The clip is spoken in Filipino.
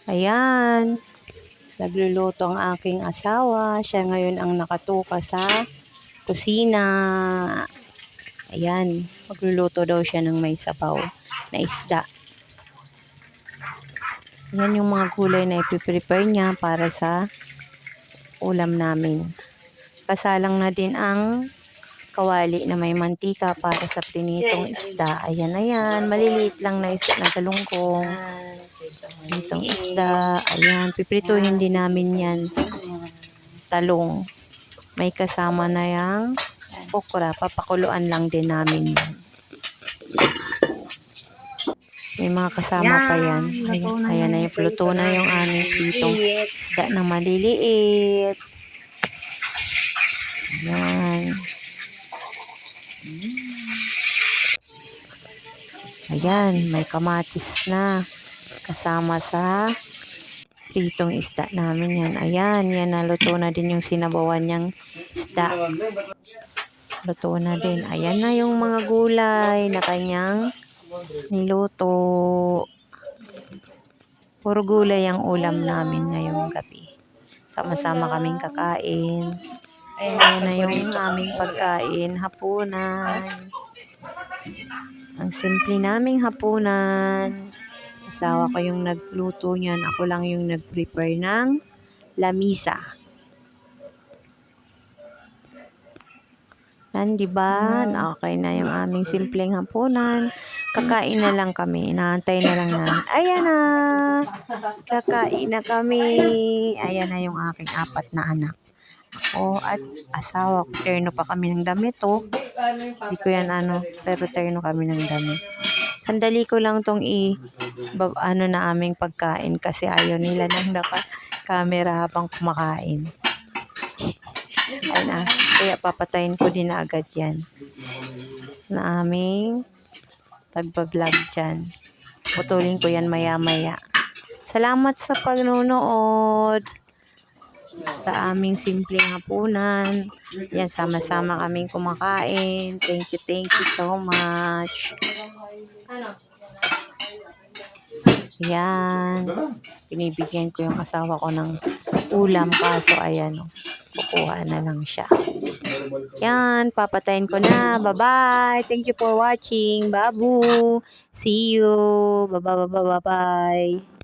Ayan, nagluluto ang aking asawa. Siya ngayon ang nakatuka sa kusina. Ayan, magluluto daw siya ng may sabaw na isda. Yan yung mga gulay na ipiprepare niya para sa ulam namin. Kasalang na din ang kawali na may mantika para sa prinitong isda. Ayan, maliliit lang na isda na galunggong. Itong isda, ayan, piprituhin din namin yan. Talong. May kasama na yung okra, papakuluan lang din namin yan. May mga kasama pa yan. Ayan na yung luto na yung aming pritong isda na maliliit. Ayan. Ayan, may kamatis na kasama sa pritong isda namin yan. Ayan, yan na luto na din yung sinabawan niyang isda. Luto na din. Ayan na yung mga gulay na kanyang niluto. Puro gulay ang ulam namin ngayong gabi. Sama-sama kaming kakain. Ayan na yung aming pagkain, hapunan. Ang simple naming hapunan. Asawa ko yung nagluto niyan. Ako lang yung nag-prepare ng lamisa. Yan, diba? Okay na yung aming simpleng hapunan. Kakain na lang kami. Inaantay na lang namin. Ayan na! Kakain na kami. Ayan na yung aking 4 na anak. Ako at asawa ko. Terno pa kami ng damit, oh. Hindi ko yan pero terno kami ng damit. Sandali ko lang tong na aming pagkain kasi ayaw nila nang camera habang kumakain. Ay na, kaya papatayin ko din na agad yan na aming pagbablog dyan. Putulin ko yan maya-maya. Salamat sa pagnunood sa aming simpleng hapunan. Yan, sama-sama kaming kumakain. Thank you so much. Yan. Pinibigyan ko yung asawa ko ng ulam kaso ayan, kukuha na lang siya. Yan, papatayin ko na. Bye-bye. Thank you for watching. Babu. See you. Bye-bye.